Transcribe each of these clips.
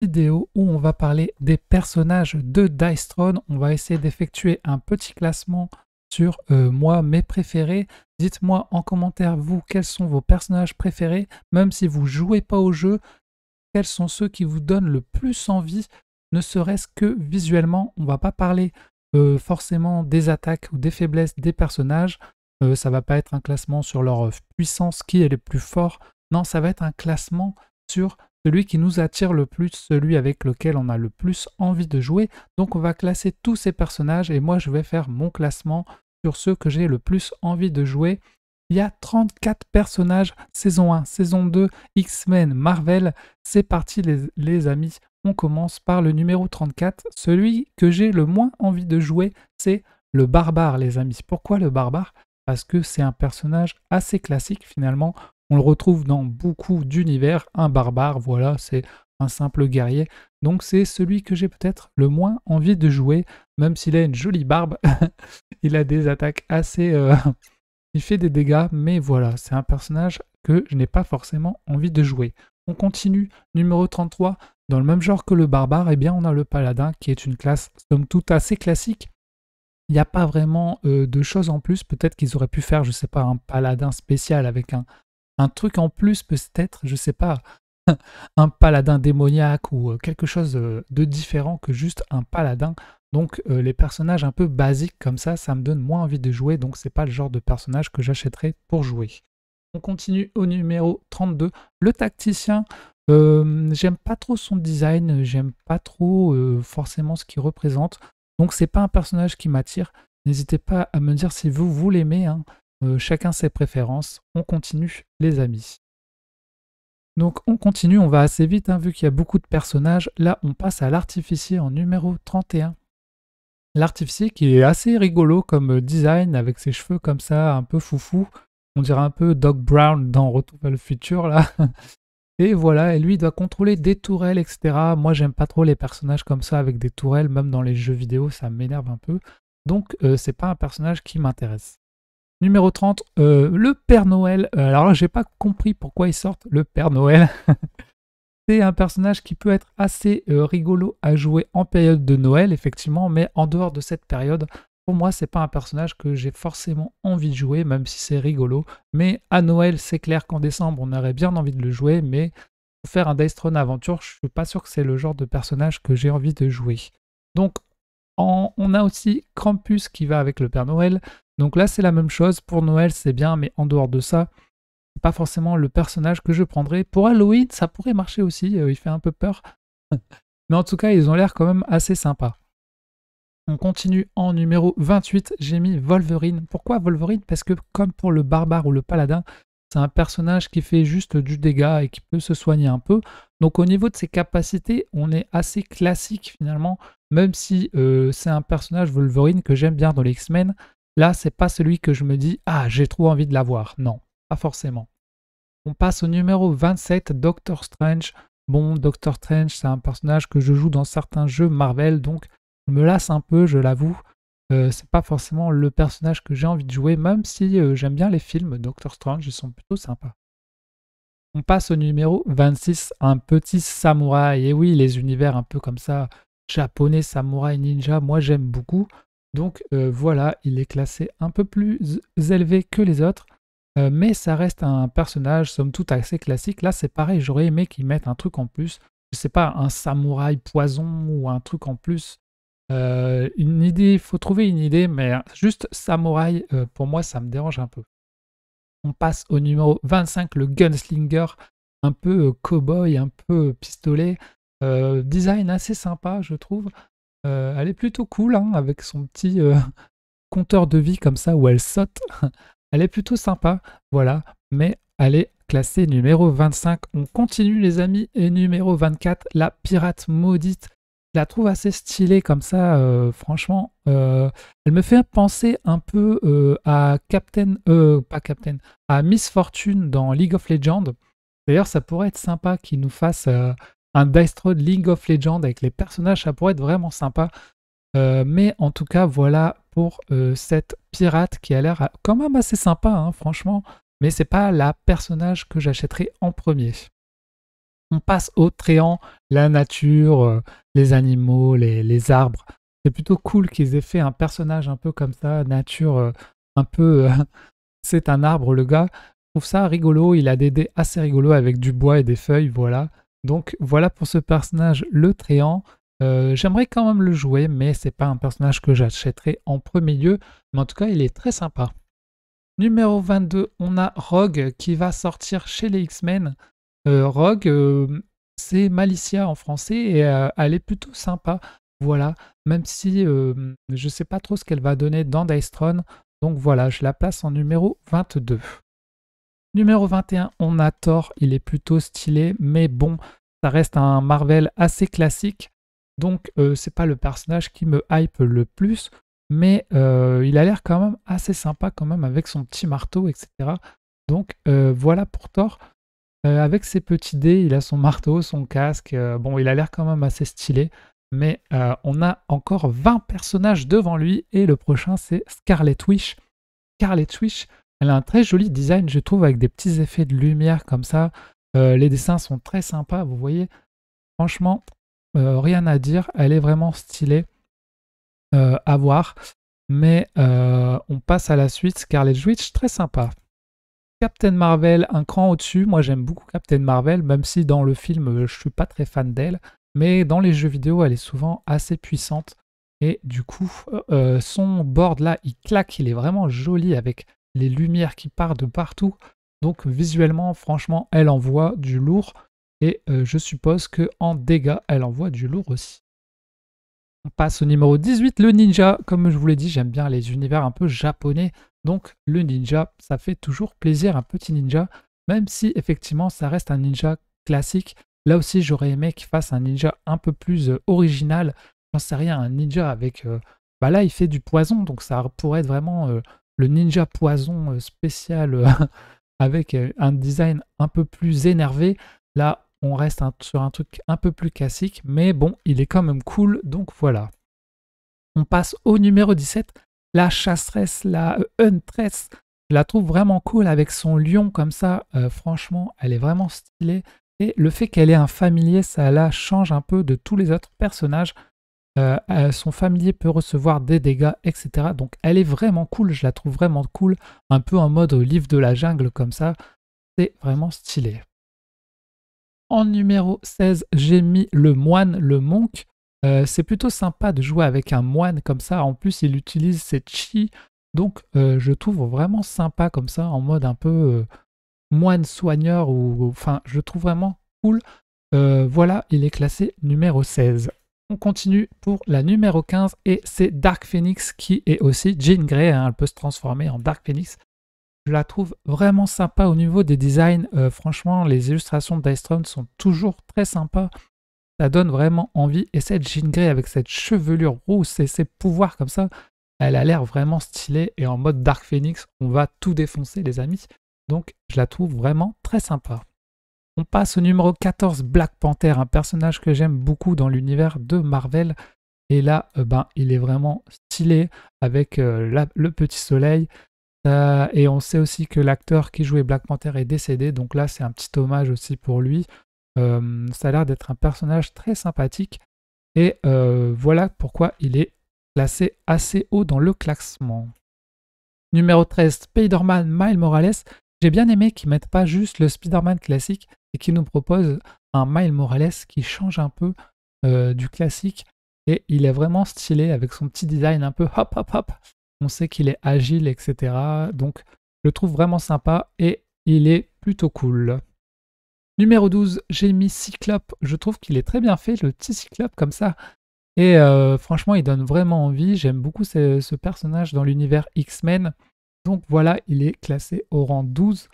vidéo où on va parler des personnages de Dice Throne. On va essayer d'effectuer un petit classement sur moi, mes préférés. Dites-moi en commentaire, vous, quels sont vos personnages préférés. Même si vous ne jouez pas au jeu, quels sont ceux qui vous donnent le plus envie, ne serait-ce que visuellement. On ne va pas parler forcément des attaques ou des faiblesses des personnages. Ça ne va pas être un classement sur leur puissance, qui est le plus fort. Non, ça va être un classement sur celui qui nous attire le plus, celui avec lequel on a le plus envie de jouer. Donc on va classer tous ces personnages et moi je vais faire mon classement sur ceux que j'ai le plus envie de jouer. Il y a 34 personnages, saison 1, saison 2, X-Men, Marvel. C'est parti les amis, on commence par le numéro 34. Celui que j'ai le moins envie de jouer, c'est le barbare les amis. Pourquoi le barbare? Parce que c'est un personnage assez classique finalement. On le retrouve dans beaucoup d'univers, un barbare, voilà, c'est un simple guerrier. Donc c'est celui que j'ai peut-être le moins envie de jouer, même s'il a une jolie barbe. Il a des attaques assez... il fait des dégâts, mais voilà, c'est un personnage que je n'ai pas forcément envie de jouer. On continue, numéro 33. Dans le même genre que le barbare, eh bien on a le paladin, qui est une classe somme toute assez classique. Il n'y a pas vraiment de choses en plus. Peut-être qu'ils auraient pu faire, je sais pas, un paladin spécial avec un truc en plus, peut-être, je sais pas, un paladin démoniaque ou quelque chose de différent que juste un paladin. Donc les personnages un peu basiques comme ça me donne moins envie de jouer, donc c'est pas le genre de personnage que j'achèterais pour jouer. On continue au numéro 32, le tacticien. J'aime pas trop son design, j'aime pas trop forcément ce qu'il représente, donc c'est pas un personnage qui m'attire. N'hésitez pas à me dire si vous l'aimez, hein. Chacun ses préférences. On continue les amis. Donc on continue, on va assez vite, hein, vu qu'il y a beaucoup de personnages. Là on passe à l'artificier en numéro 31. L'artificier qui est assez rigolo comme design, avec ses cheveux comme ça, un peu foufou. On dirait un peu Doc Brown dans Retour vers le futur là. Et voilà, et lui il doit contrôler des tourelles, etc. Moi j'aime pas trop les personnages comme ça avec des tourelles, même dans les jeux vidéo ça m'énerve un peu. Donc c'est pas un personnage qui m'intéresse. Numéro 30, le Père Noël. Alors là, j'ai pas compris pourquoi ils sortent le Père Noël. C'est un personnage qui peut être assez rigolo à jouer en période de Noël, effectivement, mais en dehors de cette période, pour moi, c'est pas un personnage que j'ai forcément envie de jouer, même si c'est rigolo. Mais à Noël, c'est clair qu'en décembre, on aurait bien envie de le jouer, mais pour faire un Dice Throne aventure, je suis pas sûr que c'est le genre de personnage que j'ai envie de jouer. Donc, on a aussi Krampus qui va avec le Père Noël. Donc là, c'est la même chose. Pour Noël, c'est bien, mais en dehors de ça, c'est pas forcément le personnage que je prendrais. Pour Halloween, ça pourrait marcher aussi. Il fait un peu peur. Mais en tout cas, ils ont l'air quand même assez sympas. On continue en numéro 28. J'ai mis Wolverine. Pourquoi Wolverine? Parce que comme pour le barbare ou le paladin, c'est un personnage qui fait juste du dégât et qui peut se soigner un peu. Donc au niveau de ses capacités, on est assez classique finalement. Même si c'est un personnage Wolverine que j'aime bien dans les X-Men. Là, c'est pas celui que je me dis « Ah, j'ai trop envie de l'avoir ». Non, pas forcément. On passe au numéro 27, Doctor Strange. Bon, Doctor Strange, c'est un personnage que je joue dans certains jeux Marvel, donc je me lasse un peu, je l'avoue. C'est pas forcément le personnage que j'ai envie de jouer, même si j'aime bien les films Doctor Strange, ils sont plutôt sympas. On passe au numéro 26, un petit samouraï. Et oui, les univers un peu comme ça, japonais, samouraï, ninja, moi j'aime beaucoup. Donc voilà, il est classé un peu plus élevé que les autres. Mais ça reste un personnage, somme toute, assez classique. Là, c'est pareil, j'aurais aimé qu'ils mettent un truc en plus. Je sais pas, un samouraï poison ou un truc en plus. Une idée, il faut trouver une idée, mais juste samouraï, pour moi, ça me dérange un peu. On passe au numéro 25, le Gunslinger, un peu cow-boy, un peu pistolet. Design assez sympa, je trouve. Elle est plutôt cool, hein, avec son petit compteur de vie comme ça où elle saute. Elle est plutôt sympa, voilà, mais elle est classée numéro 25. On continue les amis, et numéro 24, la pirate maudite. Je la trouve assez stylée comme ça, franchement. Elle me fait penser un peu à pas Captain, à Miss Fortune dans League of Legends. D'ailleurs, ça pourrait être sympa qu'ils nous fassent un Dice Throne League of Legends avec les personnages, ça pourrait être vraiment sympa. Mais en tout cas, voilà pour cette pirate qui a l'air quand même assez sympa, hein, franchement. Mais c'est pas la personnage que j'achèterai en premier. On passe au Tréant, la nature, les animaux, les arbres. C'est plutôt cool qu'ils aient fait un personnage un peu comme ça, nature, un peu... c'est un arbre, le gars. Je trouve ça rigolo, il a des dés assez rigolos avec du bois et des feuilles, voilà. Donc voilà pour ce personnage, le Tréant. J'aimerais quand même le jouer, mais c'est pas un personnage que j'achèterai en premier lieu. Mais en tout cas, il est très sympa. Numéro 22, on a Rogue qui va sortir chez les X-Men. Rogue, c'est Malicia en français et elle est plutôt sympa. Voilà, même si je ne sais pas trop ce qu'elle va donner dans Dice Throne. Donc voilà, je la place en numéro 22. Numéro 21, on a Thor. Il est plutôt stylé, mais bon, ça reste un Marvel assez classique. Donc c'est pas le personnage qui me hype le plus. Mais il a l'air quand même assez sympa quand même avec son petit marteau, etc. Donc voilà pour Thor. Avec ses petits dés, il a son marteau, son casque. Bon, il a l'air quand même assez stylé. Mais on a encore 20 personnages devant lui. Et le prochain, c'est Scarlet Witch. Scarlet Witch, elle a un très joli design, je trouve, avec des petits effets de lumière comme ça. Les dessins sont très sympas, vous voyez. Franchement, rien à dire. Elle est vraiment stylée à voir. Mais on passe à la suite. Scarlet Witch, très sympa. Captain Marvel, un cran au-dessus. Moi, j'aime beaucoup Captain Marvel, même si dans le film, je ne suis pas très fan d'elle. Mais dans les jeux vidéo, elle est souvent assez puissante. Et du coup, son board là, il claque, il est vraiment joli avec les lumières qui partent de partout. Donc visuellement, franchement, elle envoie du lourd. Et je suppose qu'en dégâts, elle envoie du lourd aussi. On passe au numéro 18, le ninja. Comme je vous l'ai dit, j'aime bien les univers un peu japonais. Donc le ninja, ça fait toujours plaisir, un petit ninja. Même si effectivement, ça reste un ninja classique. Là aussi, j'aurais aimé qu'il fasse un ninja un peu plus original. J'en sais rien, un ninja avec... bah là, il fait du poison, donc ça pourrait être vraiment le ninja poison spécial avec un design un peu plus énervé. Là, on reste sur un truc un peu plus classique, mais bon, il est quand même cool, donc voilà. On passe au numéro 17, la chasseresse, la huntress. Je la trouve vraiment cool avec son lion comme ça. Franchement, elle est vraiment stylée. Et le fait qu'elle ait un familier, ça la change un peu de tous les autres personnages. Son familier peut recevoir des dégâts, etc. Donc elle est vraiment cool, je la trouve vraiment cool. Un peu en mode livre de la jungle comme ça. C'est vraiment stylé. En numéro 16, j'ai mis le moine, le monk. C'est plutôt sympa de jouer avec un moine comme ça. En plus, il utilise ses chi. Donc, je trouve vraiment sympa comme ça, en mode un peu moine soigneur. Enfin, je trouve vraiment cool. Voilà, il est classé numéro 16. On continue pour la numéro 15 et c'est Dark Phoenix qui est aussi Jean Grey. Hein, elle peut se transformer en Dark Phoenix. Je la trouve vraiment sympa au niveau des designs. Franchement, les illustrations de Dice Throne sont toujours très sympas. Ça donne vraiment envie. Et cette Jean Grey avec cette chevelure rousse et ses pouvoirs comme ça, elle a l'air vraiment stylée. Et en mode Dark Phoenix, on va tout défoncer, les amis. Donc, je la trouve vraiment très sympa. On passe au numéro 14, Black Panther, un personnage que j'aime beaucoup dans l'univers de Marvel. Et là, il est vraiment stylé avec le petit soleil. Et on sait aussi que l'acteur qui jouait Black Panther est décédé, donc là c'est un petit hommage aussi pour lui. Ça a l'air d'être un personnage très sympathique et voilà pourquoi il est classé assez haut dans le classement. Numéro 13, Spider-Man Miles Morales. J'ai bien aimé qu'ils ne mettent pas juste le Spider-Man classique et qu'ils nous proposent un Miles Morales qui change un peu du classique et il est vraiment stylé avec son petit design un peu hop hop hop. On sait qu'il est agile, etc. Donc, je le trouve vraiment sympa et il est plutôt cool. Numéro 12, j'ai mis Cyclope. Je trouve qu'il est très bien fait, le petit Cyclope comme ça. Et franchement, il donne vraiment envie. J'aime beaucoup ce personnage dans l'univers X-Men. Donc voilà, il est classé au rang 12.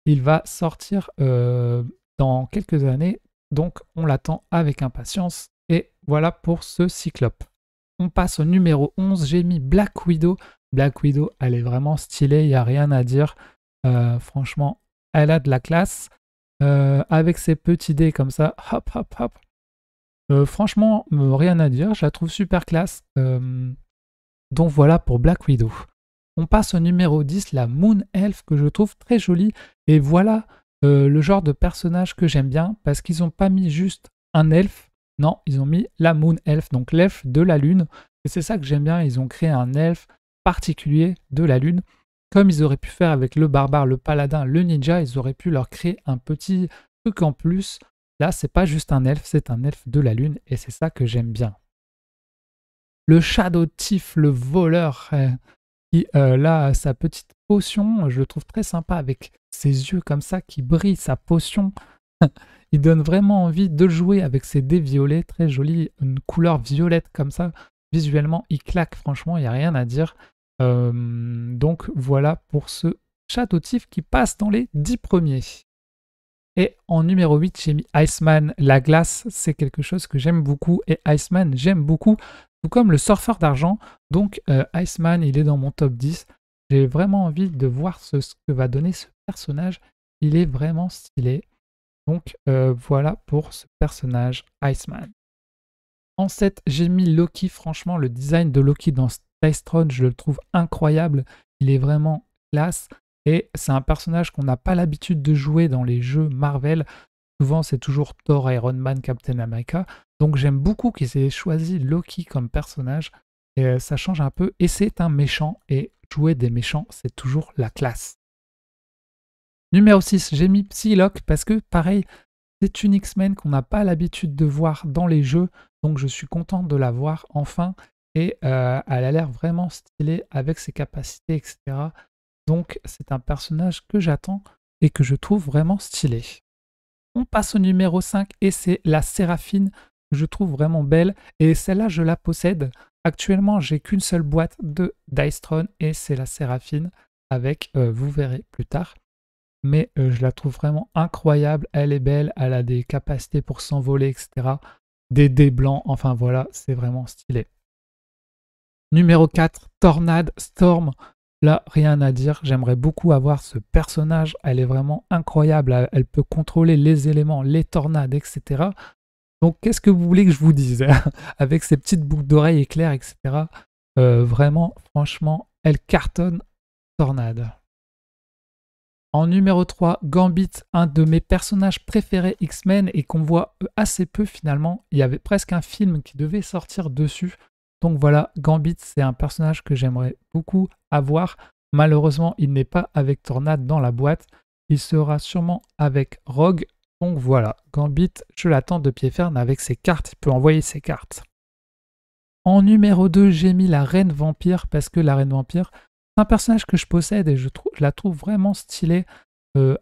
Il va sortir dans quelques années. Donc, on l'attend avec impatience. Et voilà pour ce Cyclope. On passe au numéro 11, j'ai mis Black Widow. Black Widow, elle est vraiment stylée, il n'y a rien à dire. Franchement, elle a de la classe. Avec ses petits dés comme ça, hop, hop, hop. Franchement, rien à dire, je la trouve super classe. Donc voilà pour Black Widow. On passe au numéro 10, la Moon Elf, que je trouve très jolie. Et voilà le genre de personnage que j'aime bien parce qu'ils n'ont pas mis juste un elfe, non, ils ont mis la Moon Elf, donc l'elfe de la lune. Et c'est ça que j'aime bien, ils ont créé un elfe particulier de la lune. Comme ils auraient pu faire avec le barbare, le paladin, le ninja, ils auraient pu leur créer un petit truc en plus. Là, c'est pas juste un elfe, c'est un elfe de la lune et c'est ça que j'aime bien. Le Shadow Thief, le voleur, qui là a sa petite potion, je le trouve très sympa avec ses yeux comme ça qui brillent, sa potion. Il donne vraiment envie de jouer avec ses dés violets, très joli, une couleur violette comme ça. Visuellement, il claque, franchement, il n'y a rien à dire. Donc voilà pour ce Shadow Thief qui passe dans les 10 premiers. Et en numéro 8, j'ai mis Iceman. La glace, c'est quelque chose que j'aime beaucoup. Et Iceman, j'aime beaucoup, tout comme le surfeur d'argent. Donc Iceman, il est dans mon top 10. J'ai vraiment envie de voir ce que va donner ce personnage. Il est vraiment stylé. Donc voilà pour ce personnage Iceman. En 7, j'ai mis Loki. Franchement, le design de Loki dans Dice Throne, je le trouve incroyable. Il est vraiment classe. Et c'est un personnage qu'on n'a pas l'habitude de jouer dans les jeux Marvel. Souvent, c'est toujours Thor, Iron Man, Captain America. Donc j'aime beaucoup qu'ils aient choisi Loki comme personnage. Et ça change un peu. Et c'est un méchant. Et jouer des méchants, c'est toujours la classe. Numéro 6, j'ai mis Psylocke parce que, pareil, c'est une X-Men qu'on n'a pas l'habitude de voir dans les jeux. Donc je suis content de la voir enfin. Et elle a l'air vraiment stylée avec ses capacités, etc. Donc c'est un personnage que j'attends et que je trouve vraiment stylé. On passe au numéro 5 et c'est la Séraphine que je trouve vraiment belle. Et celle-là, je la possède. Actuellement, j'ai qu'une seule boîte de Dice Throne et c'est la Séraphine avec, vous verrez plus tard. Mais je la trouve vraiment incroyable. Elle est belle, elle a des capacités pour s'envoler, etc. Des dés blancs, enfin voilà, c'est vraiment stylé. Numéro 4, Tornade Storm. Là, rien à dire, j'aimerais beaucoup avoir ce personnage. Elle est vraiment incroyable, elle peut contrôler les éléments, les tornades, etc. Donc qu'est-ce que vous voulez que je vous dise avec ses petites boucles d'oreilles éclairs, etc. Vraiment, franchement, elle cartonne Tornade. En numéro 3, Gambit, un de mes personnages préférés X-Men et qu'on voit assez peu finalement. Il y avait presque un film qui devait sortir dessus. Donc voilà, Gambit, c'est un personnage que j'aimerais beaucoup avoir. Malheureusement, il n'est pas avec Tornade dans la boîte. Il sera sûrement avec Rogue. Donc voilà, Gambit, je l'attends de pied ferme avec ses cartes. Il peut envoyer ses cartes. En numéro 2, j'ai mis la Reine Vampire parce que la Reine Vampire, c'est un personnage que je possède et je la trouve vraiment stylée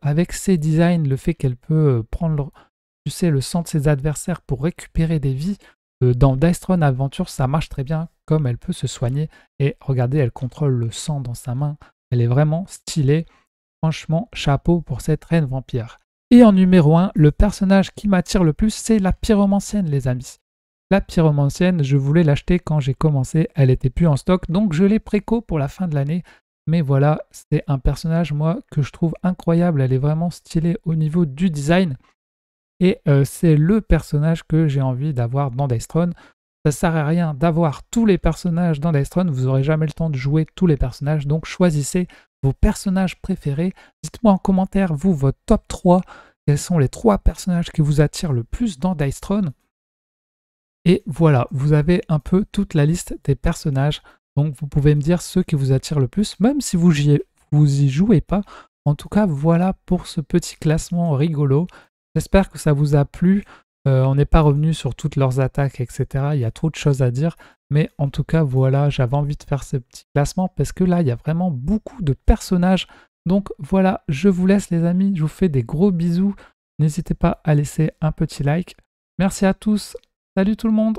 avec ses designs, le fait qu'elle peut prendre tu sais, le sang de ses adversaires pour récupérer des vies. Dans Dice Throne Adventure, ça marche très bien, comme elle peut se soigner. Et regardez, elle contrôle le sang dans sa main. Elle est vraiment stylée. Franchement, chapeau pour cette reine vampire. Et en numéro 1, le personnage qui m'attire le plus, c'est la pyromancienne, les amis. La pyromancienne, je voulais l'acheter quand j'ai commencé. Elle n'était plus en stock, donc je l'ai préco pour la fin de l'année. Mais voilà, c'est un personnage, moi, que je trouve incroyable. Elle est vraiment stylée au niveau du design. Et c'est le personnage que j'ai envie d'avoir dans Dice Throne. Ça ne sert à rien d'avoir tous les personnages dans Dice Throne, vous n'aurez jamais le temps de jouer tous les personnages, donc choisissez vos personnages préférés. Dites-moi en commentaire, vous, votre top 3, quels sont les 3 personnages qui vous attirent le plus dans Dice Throne. Et voilà, vous avez un peu toute la liste des personnages, donc vous pouvez me dire ceux qui vous attirent le plus, même si vous y jouez pas. En tout cas, voilà pour ce petit classement rigolo. J'espère que ça vous a plu. On n'est pas revenu sur toutes leurs attaques, etc. Il y a trop de choses à dire. Mais en tout cas, voilà, j'avais envie de faire ce petit classement parce que là, il y a vraiment beaucoup de personnages. Donc voilà, je vous laisse les amis. Je vous fais des gros bisous. N'hésitez pas à laisser un petit like. Merci à tous. Salut tout le monde.